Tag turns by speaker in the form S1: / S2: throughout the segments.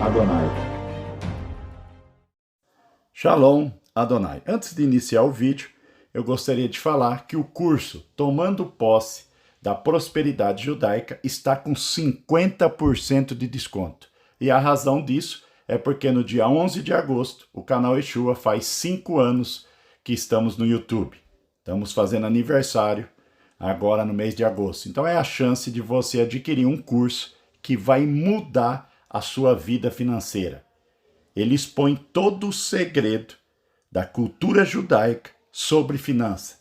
S1: Adonai. Shalom Adonai. Antes de iniciar o vídeo, eu gostaria de falar que o curso Tomando Posse da Prosperidade Judaica está com 50% de desconto. E a razão disso é porque no dia 11 de agosto, o canal Yeshua faz 5 anos que estamos no YouTube. Estamos fazendo aniversário agora no mês de agosto. Então é a chance de você adquirir um curso que vai mudar a sua vida financeira. Ele expõe todo o segredo da cultura judaica sobre finanças.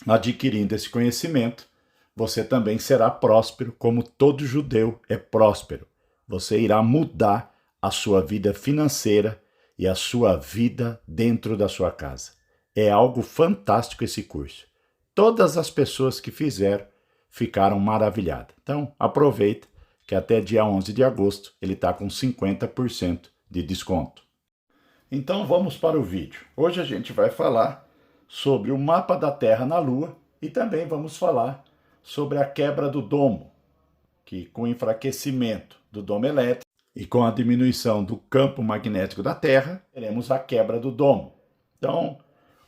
S1: Adquirindo esse conhecimento, você também será próspero, como todo judeu é próspero. Você irá mudar a sua vida financeira e a sua vida dentro da sua casa. É algo fantástico esse curso. Todas as pessoas que fizeram ficaram maravilhadas. Então, aproveita que até dia 11 de agosto ele está com 50% de desconto. Então vamos para o vídeo. Hoje a gente vai falar sobre o mapa da Terra na Lua e também vamos falar sobre a quebra do domo, que com o enfraquecimento do domo elétrico e com a diminuição do campo magnético da Terra, teremos a quebra do domo. Então,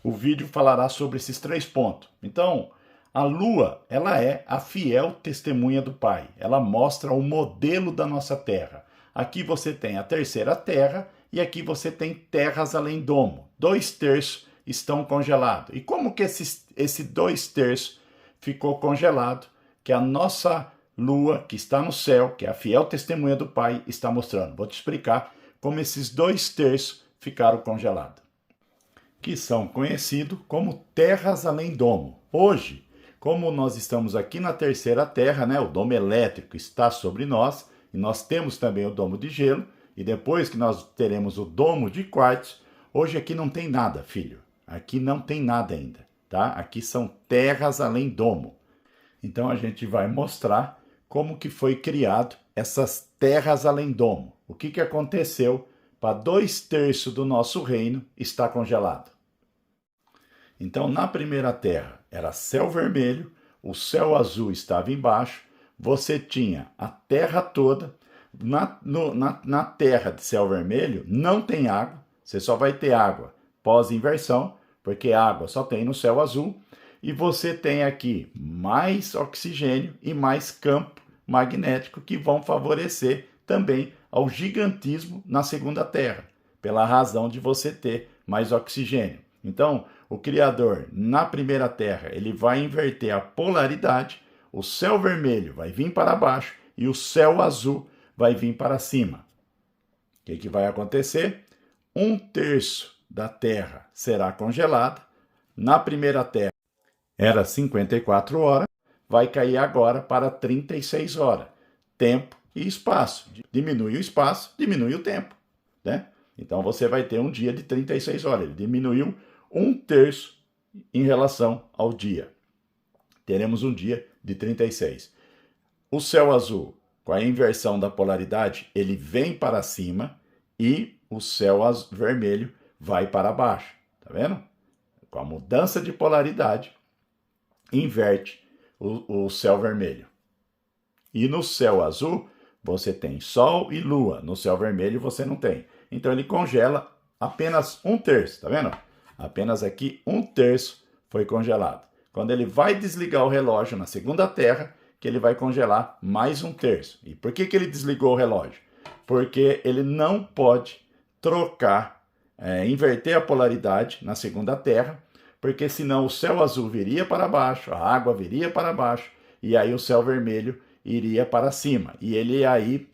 S1: o vídeo falará sobre esses 3 pontos. Então, a Lua, ela é a fiel testemunha do Pai. Ela mostra o modelo da nossa Terra. Aqui você tem a terceira Terra e aqui você tem terras além domo. 2/3 estão congelados. E como que esse 2/3 ficou congelado? Que a nossa Lua, que está no céu, que é a fiel testemunha do Pai, está mostrando. Vou te explicar como esses 2/3 ficaram congelados, que são conhecidos como terras além domo. Hoje, como nós estamos aqui na terceira Terra, né, o domo elétrico está sobre nós, e nós temos também o domo de gelo, e depois que nós teremos o domo de quartzo, hoje aqui não tem nada, filho. Aqui não tem nada ainda, tá? Aqui são terras além domo. Então a gente vai mostrar como que foi criado essas terras além domo. O que aconteceu para 2/3 do nosso reino estar congelado. Então, na primeira terra era céu vermelho, o céu azul estava embaixo, você tinha a terra toda. Na terra de céu vermelho não tem água, você só vai ter água pós-inversão, porque água só tem no céu azul, e você tem aqui mais oxigênio e mais campo magnético que vão favorecer também ao gigantismo na segunda terra, pela razão de você ter mais oxigênio. Então, o Criador, na primeira terra, ele vai inverter a polaridade, o céu vermelho vai vir para baixo e o céu azul vai vir para cima. O que vai acontecer? 1/3 da terra será congelada. Na primeira terra era 54 horas, vai cair agora para 36 horas. Tempo e espaço. Diminui o espaço, diminui o tempo, né? Então você vai ter um dia de 36 horas. Ele diminuiu 1/3 em relação ao dia. Teremos um dia de 36. O céu azul, com a inversão da polaridade, ele vem para cima e o céu vermelho vai para baixo. Tá vendo? Com a mudança de polaridade, inverte o céu vermelho. E no céu azul, você tem sol e lua. No céu vermelho, você não tem. Então, ele congela apenas 1/3. Tá vendo? Apenas aqui 1/3 foi congelado. Quando ele vai desligar o relógio na segunda terra, que ele vai congelar mais 1/3. E por que ele desligou o relógio? Porque ele não pode trocar, inverter a polaridade na segunda terra, porque senão o céu azul viria para baixo, a água viria para baixo, e aí o céu vermelho iria para cima. E ele aí,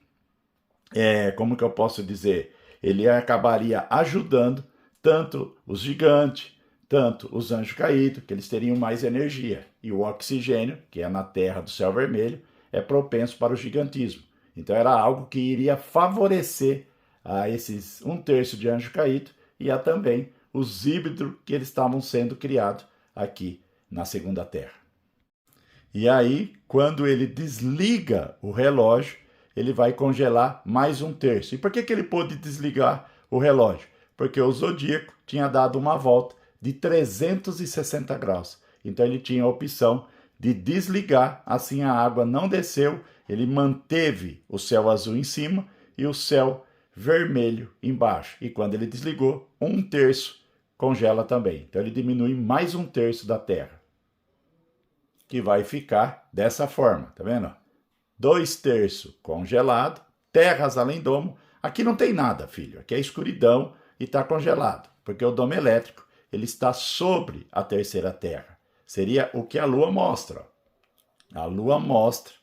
S1: como que eu posso dizer? Ele acabaria ajudando tanto os gigantes, tanto os anjos caídos, que eles teriam mais energia. E o oxigênio, que é na terra do céu vermelho, é propenso para o gigantismo. Então era algo que iria favorecer a esses 1/3 de anjo caído e a também os híbridos que eles estavam sendo criados aqui na segunda terra. E aí, quando ele desliga o relógio, ele vai congelar mais 1/3. E por que ele pôde desligar o relógio? Porque o zodíaco tinha dado uma volta de 360 graus. Então ele tinha a opção de desligar, assim a água não desceu, ele manteve o céu azul em cima e o céu vermelho embaixo. E quando ele desligou, 1/3 congela também. Então ele diminui mais 1/3 da Terra, que vai ficar dessa forma, tá vendo? 2/3 congelado, terras além domo. Aqui não tem nada, filho. Aqui é escuridão e está congelado, porque o domo elétrico ele está sobre a terceira terra. Seria o que a Lua mostra. A Lua mostra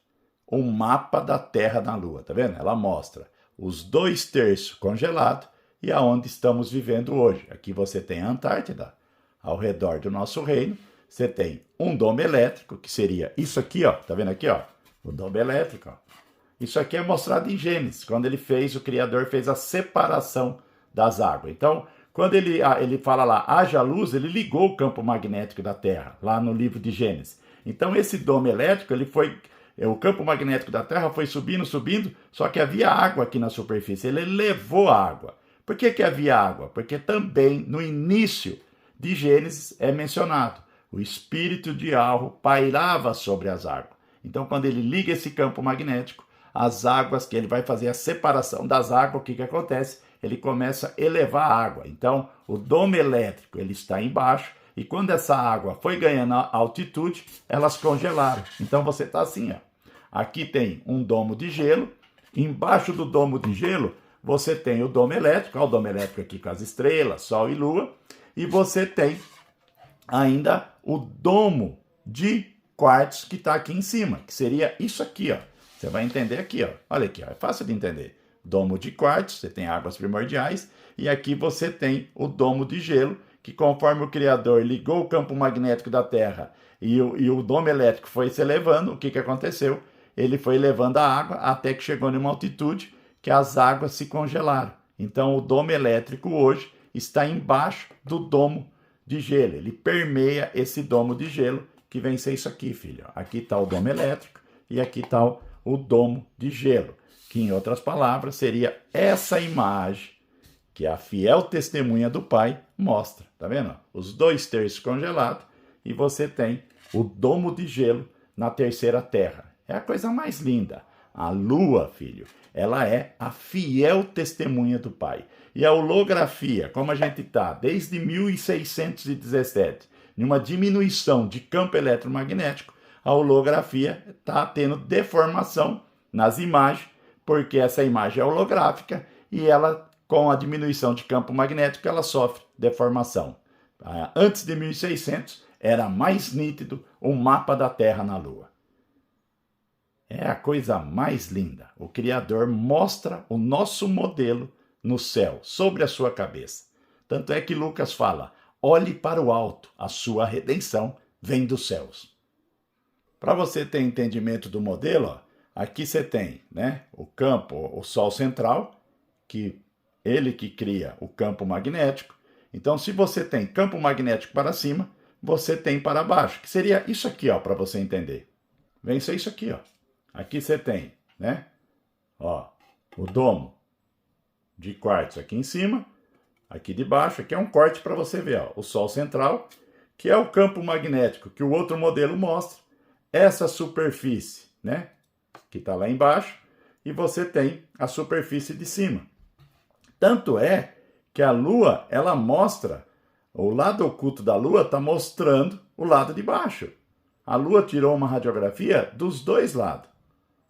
S1: o mapa da Terra na Lua, tá vendo? Ela mostra os 2/3 congelado e aonde estamos vivendo hoje. Aqui você tem a Antártida, ao redor do nosso reino. Você tem um domo elétrico, que seria isso aqui, ó. Tá vendo aqui, ó? O domo elétrico, ó. Isso aqui é mostrado em Gênesis, quando o Criador fez a separação das águas. Então, quando ele fala lá, haja luz, ele ligou o campo magnético da Terra, lá no livro de Gênesis. Então, esse domo elétrico, o campo magnético da Terra foi subindo, subindo, só que havia água aqui na superfície. Ele levou a água. Por que havia água? Porque também, no início de Gênesis, é mencionado. O espírito de Alro pairava sobre as águas. Então, quando ele liga esse campo magnético, as águas, que ele vai fazer a separação das águas, o que acontece? Ele começa a elevar a água. Então, o domo elétrico ele está embaixo, e quando essa água foi ganhando altitude, elas congelaram. Então, você está assim, ó. Aqui tem um domo de gelo, embaixo do domo de gelo, você tem o domo elétrico, olha o domo elétrico aqui com as estrelas, Sol e Lua, e você tem ainda o domo de quartzo que está aqui em cima, que seria isso aqui, ó. Você vai entender aqui, ó. Olha aqui, ó. É fácil de entender. Domo de quartzo, você tem águas primordiais, e aqui você tem o domo de gelo, que conforme o Criador ligou o campo magnético da Terra e o domo elétrico foi se elevando, o que aconteceu? Ele foi elevando a água até que chegou numa altitude que as águas se congelaram. Então o domo elétrico hoje está embaixo do domo de gelo. Ele permeia esse domo de gelo, que vem ser isso aqui, filho. Aqui está o domo elétrico e aqui está o domo de gelo, que em outras palavras seria essa imagem que a fiel testemunha do Pai mostra. Tá vendo? Os 2/3 congelados e você tem o domo de gelo na terceira terra. É a coisa mais linda. A Lua, filho, ela é a fiel testemunha do Pai. E a holografia, como a gente está desde 1617, numa diminuição de campo eletromagnético, a holografia está tendo deformação nas imagens, porque essa imagem é holográfica e ela, com a diminuição de campo magnético, ela sofre deformação. Antes de 1600, era mais nítido o mapa da Terra na Lua. É a coisa mais linda. O Criador mostra o nosso modelo no céu, sobre a sua cabeça. Tanto é que Lucas fala, olhe para o alto, a sua redenção vem dos céus. Para você ter entendimento do modelo, ó, aqui você tem, né, o campo, o Sol central, que ele que cria o campo magnético. Então, se você tem campo magnético para cima, você tem para baixo, que seria isso aqui, ó, para você entender. Vem ser isso aqui, ó. Aqui você tem, né, ó, o domo de quartzo aqui em cima, aqui de baixo, aqui é um corte para você ver, ó, o Sol central, que é o campo magnético que o outro modelo mostra, essa superfície, né, que está lá embaixo, e você tem a superfície de cima. Tanto é que a Lua, ela mostra, o lado oculto da Lua está mostrando o lado de baixo. A Lua tirou uma radiografia dos dois lados,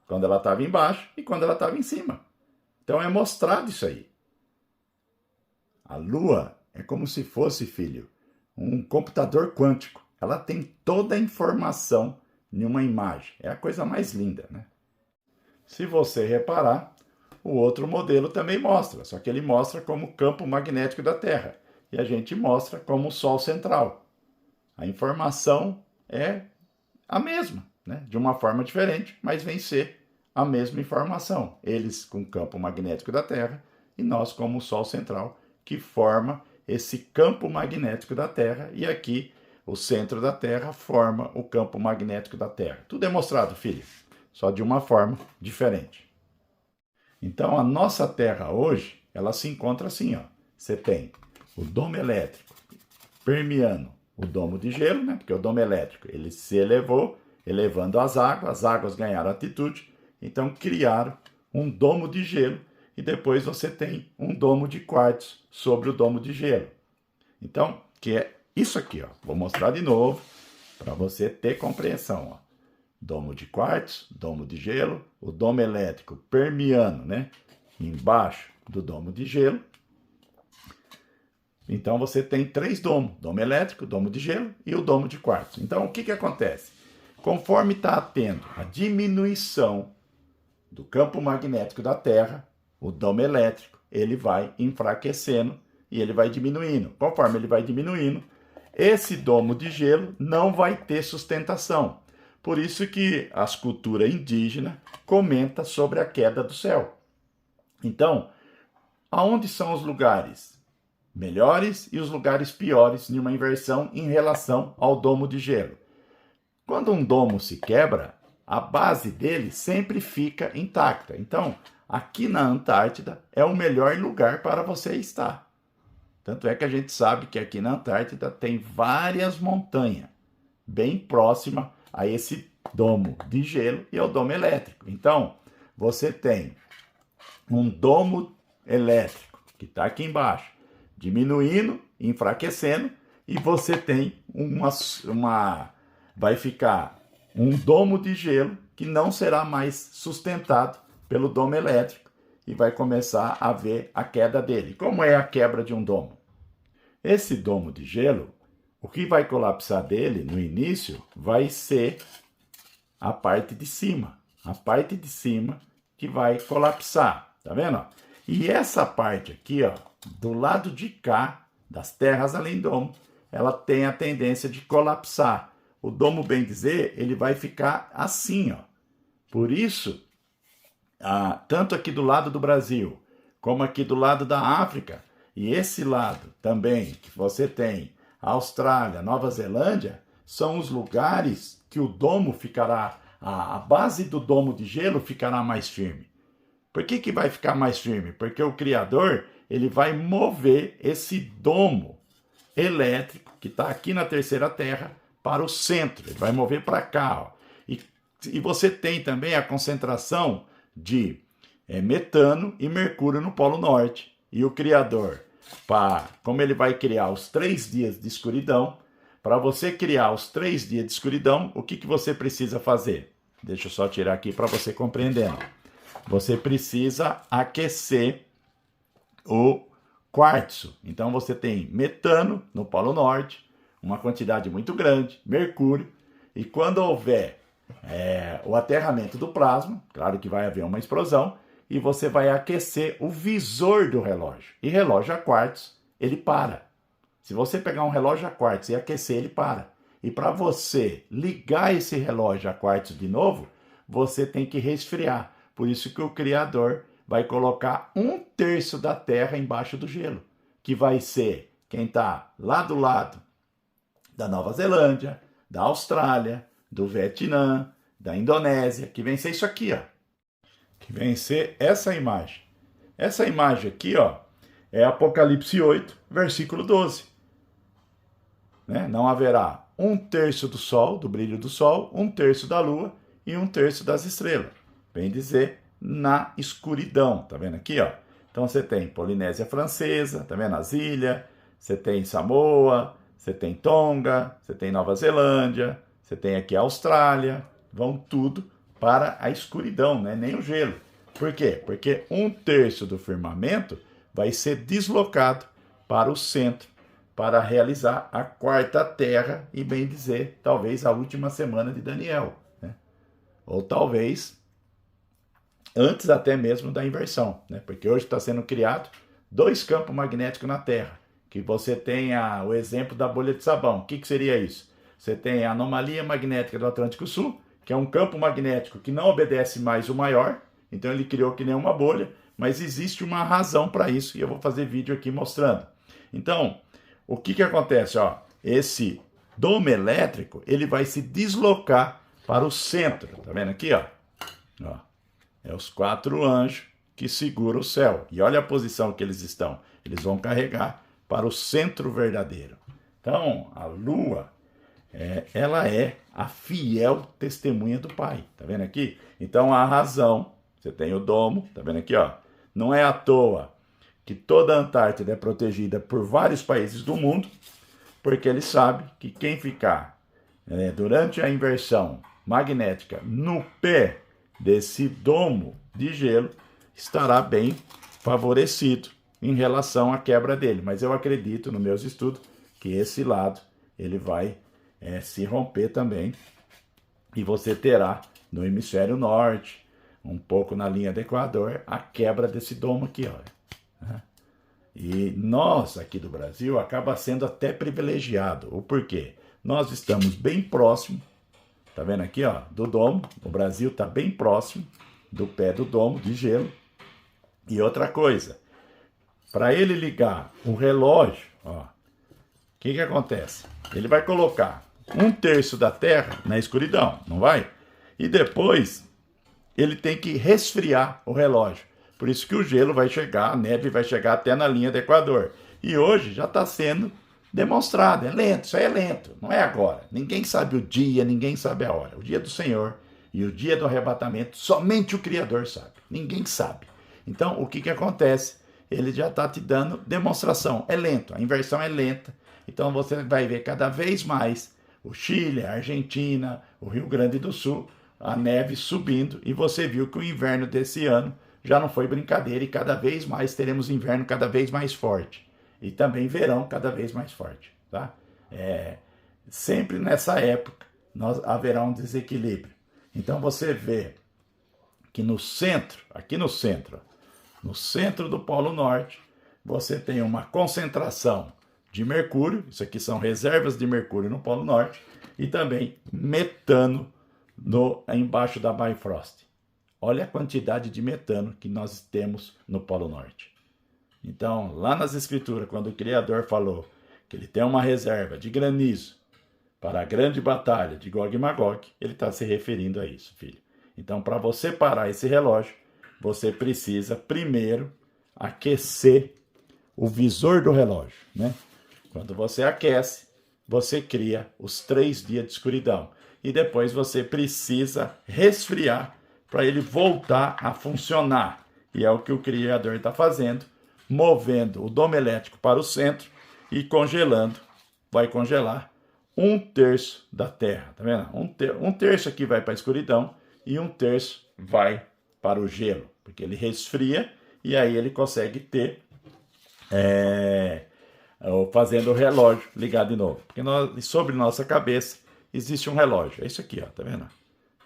S1: quando ela estava embaixo e quando ela estava em cima. Então é mostrado isso aí. A Lua é como se fosse, filho, um computador quântico. Ela tem toda a informação em uma imagem. É a coisa mais linda, né? Se você reparar, o outro modelo também mostra, só que ele mostra como campo magnético da Terra. E a gente mostra como o Sol central. A informação é a mesma, né? De uma forma diferente, mas vem ser a mesma informação. Eles com o campo magnético da Terra e nós como o Sol central, que forma esse campo magnético da Terra. E aqui o centro da Terra forma o campo magnético da Terra. Tudo é mostrado, filho, só de uma forma diferente. Então a nossa Terra hoje, ela se encontra assim, ó. Você tem o domo elétrico permeando o domo de gelo, né? Porque o domo elétrico ele se elevou, elevando as águas ganharam altitude, então criaram um domo de gelo e depois você tem um domo de quartzo sobre o domo de gelo. Então, que é isso aqui, ó. Vou mostrar de novo para você ter compreensão, ó. Domo de quartzo, domo de gelo, o domo elétrico permiano, né? Embaixo do domo de gelo. Então você tem 3 domos: domo elétrico, domo de gelo e o domo de quartzo. Então o que acontece? Conforme está tendo a diminuição do campo magnético da Terra, o domo elétrico ele vai enfraquecendo e ele vai diminuindo. Conforme ele vai diminuindo, esse domo de gelo não vai ter sustentação. Por isso que as culturas indígenas comentam sobre a queda do céu. Então, aonde são os lugares melhores e os lugares piores em uma inversão em relação ao domo de gelo? Quando um domo se quebra, a base dele sempre fica intacta. Então, aqui na Antártida é o melhor lugar para você estar. Tanto é que a gente sabe que aqui na Antártida tem várias montanhas bem próximas a esse domo de gelo e ao domo elétrico. Então, você tem um domo elétrico que está aqui embaixo, diminuindo, enfraquecendo, e você tem vai ficar um domo de gelo que não será mais sustentado pelo domo elétrico e vai começar a ver a queda dele. Como é a quebra de um domo? Esse domo de gelo, o que vai colapsar dele no início vai ser a parte de cima. A parte de cima que vai colapsar, tá vendo? E essa parte aqui, ó, do lado de cá, das terras além do domo, ela tem a tendência de colapsar. O domo, bem dizer, ele vai ficar assim, ó. Por isso, tanto aqui do lado do Brasil, como aqui do lado da África, e esse lado também, que você tem a Austrália, Nova Zelândia, são os lugares que o domo ficará, a base do domo de gelo ficará mais firme. Por que vai ficar mais firme? Porque o Criador, ele vai mover esse domo elétrico, que está aqui na terceira terra, para o centro. Ele vai mover para cá, ó. E você tem também a concentração de metano e mercúrio no Polo Norte. E o Criador, como ele vai criar os 3 dias de escuridão, para você criar os 3 dias de escuridão, o que você precisa fazer? Deixa eu só tirar aqui para você compreender. Você precisa aquecer o quartzo. Então você tem metano no Polo Norte, uma quantidade muito grande, mercúrio, e quando houver o aterramento do plasma, claro que vai haver uma explosão, e você vai aquecer o visor do relógio. E relógio a quartzo, ele para. Se você pegar um relógio a quartzo e aquecer, ele para. E para você ligar esse relógio a quartzo de novo, você tem que resfriar. Por isso que o Criador vai colocar 1/3 da Terra embaixo do gelo, que vai ser quem está lá do lado da Nova Zelândia, da Austrália, do Vietnã, da Indonésia, que vem ser isso aqui, ó. Que vem ser essa imagem. Essa imagem aqui, ó, é Apocalipse 8, versículo 12. Né? Não haverá 1/3 do sol, do brilho do sol, 1/3 da lua e 1/3 das estrelas. Bem dizer, na escuridão. Tá vendo aqui, ó? Então você tem Polinésia Francesa, tá vendo as ilhas? Você tem Samoa, você tem Tonga, você tem Nova Zelândia, você tem aqui a Austrália. Vão tudo para a escuridão, né? Nem o gelo. Por quê? Porque 1/3 do firmamento vai ser deslocado para o centro para realizar a quarta terra e, bem dizer, talvez a última semana de Daniel, né? Ou talvez antes até mesmo da inversão, né? Porque hoje está sendo criado 2 campos magnéticos na Terra, que você tem o exemplo da bolha de sabão. O que seria isso? Você tem a anomalia magnética do Atlântico Sul, que é um campo magnético que não obedece mais o maior, então ele criou que nem uma bolha, mas existe uma razão para isso, e eu vou fazer vídeo aqui mostrando. Então, o que acontece? Ó, esse domo elétrico, ele vai se deslocar para o centro, tá vendo aqui? Ó, é os 4 anjos que seguram o céu, e olha a posição que eles estão, eles vão carregar para o centro verdadeiro. Então, a lua, ela é a fiel testemunha do Pai, tá vendo aqui? Então, a razão, você tem o domo, tá vendo aqui, ó? Não é à toa que toda a Antártida é protegida por vários países do mundo, porque ele sabe que quem ficar durante a inversão magnética no pé desse domo de gelo estará bem favorecido em relação à quebra dele. Mas eu acredito, nos meus estudos, que esse lado ele vai se romper também e você terá no hemisfério norte, um pouco na linha do Equador, a quebra desse domo aqui, olha. E nós, aqui do Brasil, acaba sendo até privilegiado. O porquê? Nós estamos bem próximo, tá vendo aqui, ó, do domo. O Brasil está bem próximo do pé do domo de gelo. E outra coisa, para ele ligar o relógio, ó, o que acontece? Ele vai colocar 1/3 da Terra na escuridão, não vai? E depois ele tem que resfriar o relógio. Por isso que o gelo vai chegar, a neve vai chegar até na linha do Equador. E hoje já está sendo demonstrado, é lento, isso aí é lento, não é agora. Ninguém sabe o dia, ninguém sabe a hora. O dia do Senhor e o dia do arrebatamento, somente o Criador sabe, ninguém sabe. Então, o que acontece? Ele já está te dando demonstração, é lento, a inversão é lenta. Então você vai ver cada vez mais o Chile, a Argentina, o Rio Grande do Sul, a neve subindo, e você viu que o inverno desse ano já não foi brincadeira, e cada vez mais teremos inverno cada vez mais forte, e também verão cada vez mais forte, tá? Sempre nessa época haverá um desequilíbrio. Então você vê que no centro, aqui no centro do Polo Norte, você tem uma concentração de mercúrio, isso aqui são reservas de mercúrio no Polo Norte, e também metano embaixo da Bifrost. Olha a quantidade de metano que nós temos no Polo Norte. Então, lá nas Escrituras, quando o Criador falou que ele tem uma reserva de granizo para a grande batalha de Gog e Magog, ele está se referindo a isso, filho. Então, para você parar esse relógio, você precisa primeiro aquecer o visor do relógio, né? Quando você aquece, você cria os 3 dias de escuridão. E depois você precisa resfriar para ele voltar a funcionar. E é o que o Criador está fazendo, movendo o domo elétrico para o centro e congelando. Vai congelar 1/3 da Terra, tá vendo? 1/3 aqui vai para a escuridão e 1/3 vai para o gelo, porque ele resfria e aí ele consegue ter fazendo o relógio ligar de novo. Porque sobre nossa cabeça existe um relógio. É isso aqui, ó, tá vendo?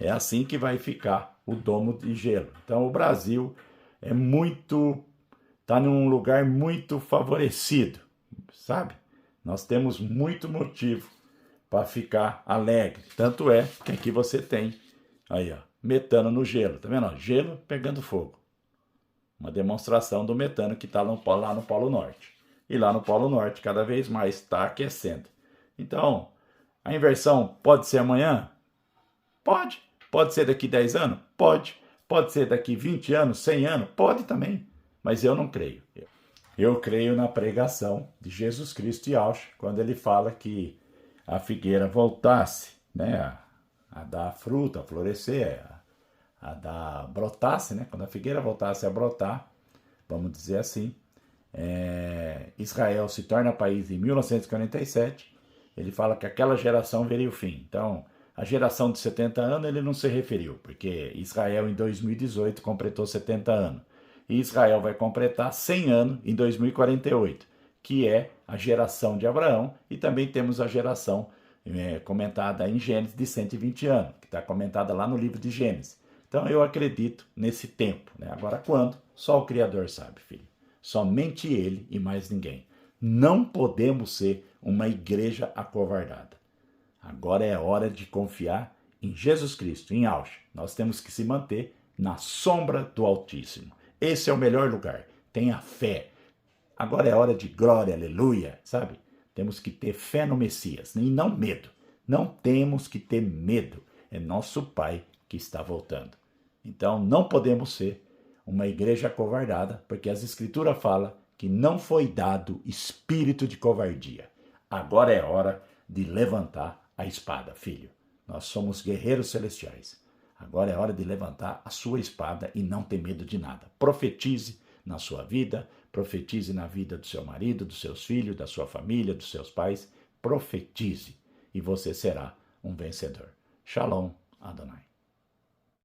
S1: É assim que vai ficar o domo de gelo. Então o Brasil está num lugar muito favorecido, sabe? Nós temos muito motivo para ficar alegre. Tanto é que aqui você tem aí, ó, metano no gelo, tá vendo? Ó, gelo pegando fogo. Uma demonstração do metano que está lá no Polo Norte. E lá no Polo Norte, cada vez mais está aquecendo. Então, a inversão pode ser amanhã? Pode. Pode ser daqui 10 anos? Pode. Pode ser daqui 20 anos, 100 anos? Pode também. Mas eu não creio. Eu creio na pregação de Jesus Cristo e Ausch, quando ele fala que a figueira voltasse, né, a dar fruta, a florescer, brotasse, né? Quando a figueira voltasse a brotar, vamos dizer assim, Israel se torna país em 1947, ele fala que aquela geração veria o fim. Então, a geração de 70 anos ele não se referiu, porque Israel em 2018 completou 70 anos. E Israel vai completar 100 anos em 2048, que é a geração de Abraão, e também temos a geração comentada em Gênesis de 120 anos, que está comentada lá no livro de Gênesis. Então eu acredito nesse tempo, né? Agora quando? Só o Criador sabe, filho. Somente Ele e mais ninguém. Não podemos ser uma igreja acovardada. Agora é hora de confiar em Jesus Cristo, em Ausch. Nós temos que se manter na sombra do Altíssimo. Esse é o melhor lugar. Tenha fé. Agora é hora de glória, aleluia, sabe? Temos que ter fé no Messias e não medo. Não temos que ter medo. É nosso Pai que está voltando. Então não podemos ser uma igreja acovardada, porque as Escrituras falam que não foi dado espírito de covardia. Agora é hora de levantar a espada, filho. Nós somos guerreiros celestiais. Agora é hora de levantar a sua espada e não ter medo de nada. Profetize, na sua vida, profetize na vida do seu marido, dos seus filhos, da sua família, dos seus pais. Profetize e você será um vencedor. Shalom Adonai.